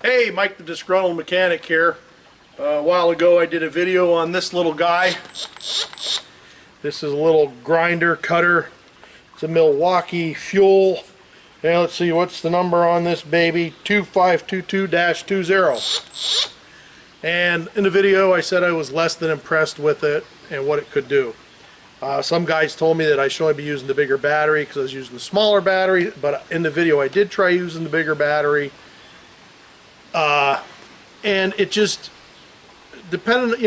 Hey, Mike the Disgruntled Mechanic here. A while ago I did a video on this little guy. This is a little grinder cutter. It's a Milwaukee Fuel. And let's see, what's the number on this baby? 2522-20. And in the video I said I was less than impressed with it and what it could do. Some guys told me that I should only be using the bigger battery because I was using the smaller battery, but in the video I did try using the bigger battery. And it just, depending,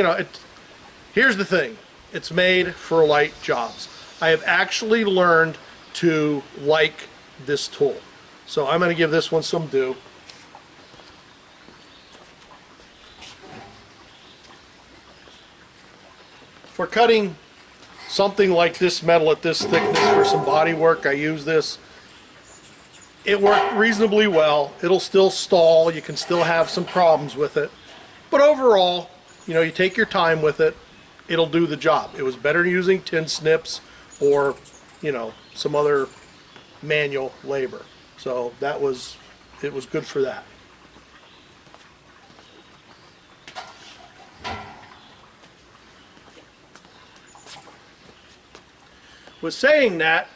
here's the thing. It's made for light jobs. I have actually learned to like this tool. So I'm going to give this one some due. For cutting something like this metal at this thickness for some body work, I use this. It worked reasonably well. It'll still stall. You can still have some problems with it. But overall, you take your time with it. It'll do the job. It was better than using tin snips or, some other manual labor. So it was good for that. With saying that,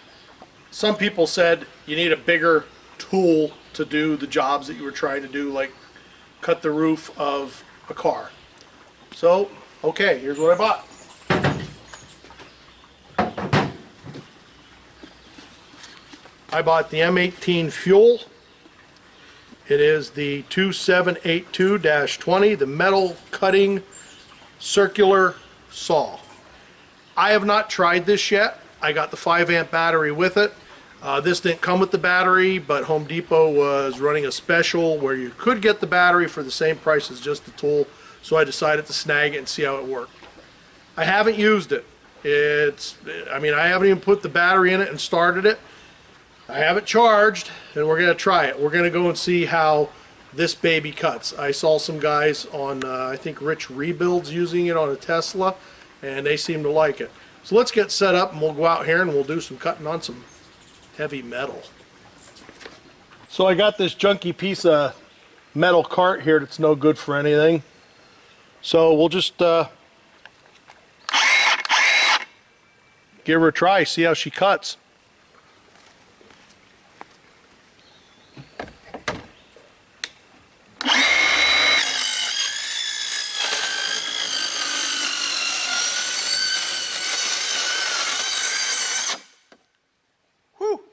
some people said you need a bigger tool to do the jobs that you were trying to do, like cut the roof of a car. So, okay, here's what I bought. I bought the M18 Fuel. It is the 2782-20, the metal cutting circular saw. I have not tried this yet. I got the 5-amp battery with it. This didn't come with the battery, but Home Depot was running a special where you could get the battery for the same price as just the tool, so I decided to snag it and see how it worked. I haven't used it. I haven't even put the battery in it and started it. I have it charged, and we're going to try it. We're going to go and see how this baby cuts. I saw some guys on, I think Rich Rebuilds using it on a Tesla, and they seem to like it. So let's get set up and we'll go out here and we'll do some cutting on some heavy metal. So I got this junky piece of metal cart here that's no good for anything. So we'll just give her a try, see how she cuts.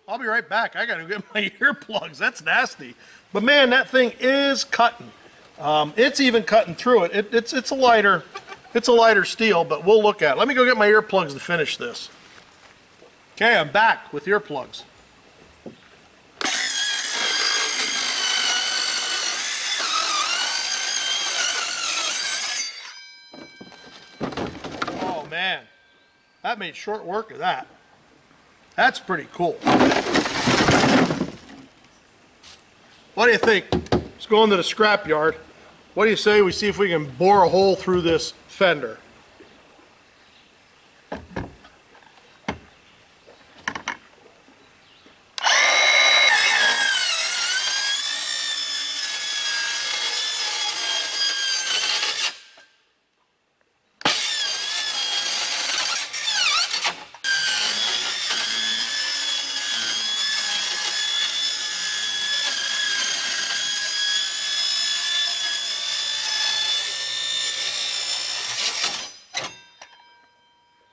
I'll be right back. I gotta get my earplugs. That's nasty. But man, that thing is cutting. It's even cutting through it. It's a lighter steel, but we'll look at it. Let me go get my earplugs to finish this. Okay, I'm back with earplugs. Oh man, that made short work of that. That's pretty cool. What do you think? Let's go into the scrapyard. What do you say we see if we can bore a hole through this fender?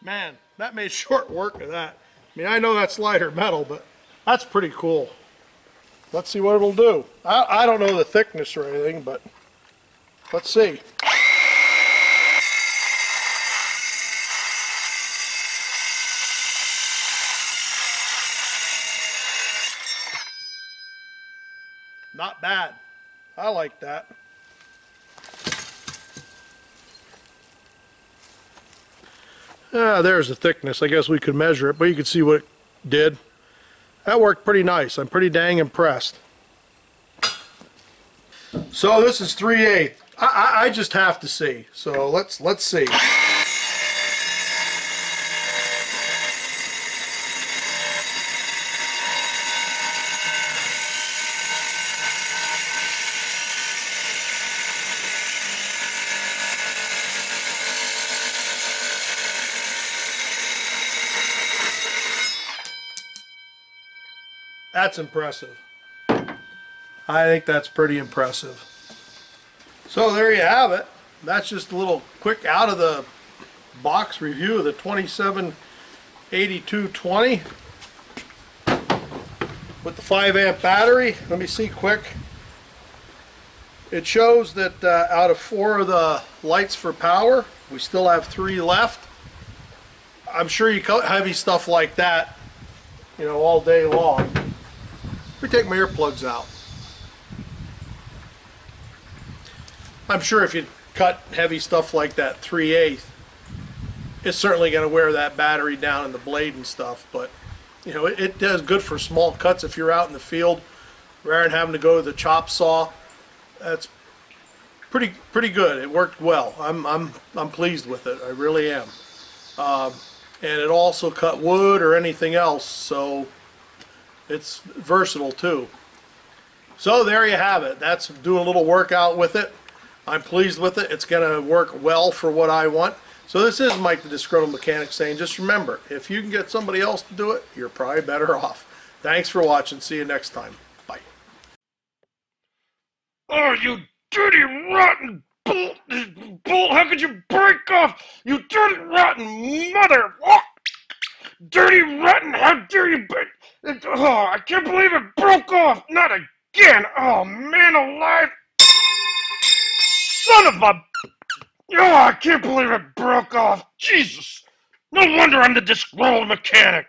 Man, that made short work of that. I mean, I know that's lighter metal, but that's pretty cool. Let's see what it'll do. I don't know the thickness or anything, but let's see. Not bad. I like that. There's the thickness. I guess we could measure it, but you can see what it did. That worked pretty nice. I'm pretty dang impressed. So this is 3/8. I just have to see. So let's see. That's impressive. I think that's pretty impressive. So there you have it. That's just a little quick out of the box review of the 278220 with the 5 amp battery. Let me see quick. It shows that out of 4 of the lights for power, we still have 3 left. I'm sure you cut heavy stuff like that, you know, all day long. Let me take my earplugs out. I'm sure if you cut heavy stuff like that 3/8, it's certainly going to wear that battery down in the blade and stuff, but you know, it does good for small cuts if you're out in the field rather than having to go to the chop saw. That's pretty good. It worked well. I'm pleased with it. I really am. And it also cut wood or anything else, so it's versatile too. So there you have it. That's doing a little workout with it. I'm pleased with it. It's going to work well for what I want. So this is Mike the Disgruntled Mechanic saying, just remember, if you can get somebody else to do it, you're probably better off. Thanks for watching. See you next time. Bye. Oh, you dirty, rotten bolt! How could you break off? You dirty, rotten mother! Oh, dirty, rotten! How dare you break? Oh, I can't believe it broke off! Not again! Oh, man alive! Son of a... Oh, I can't believe it broke off! Jesus! No wonder I'm the disgruntled mechanic!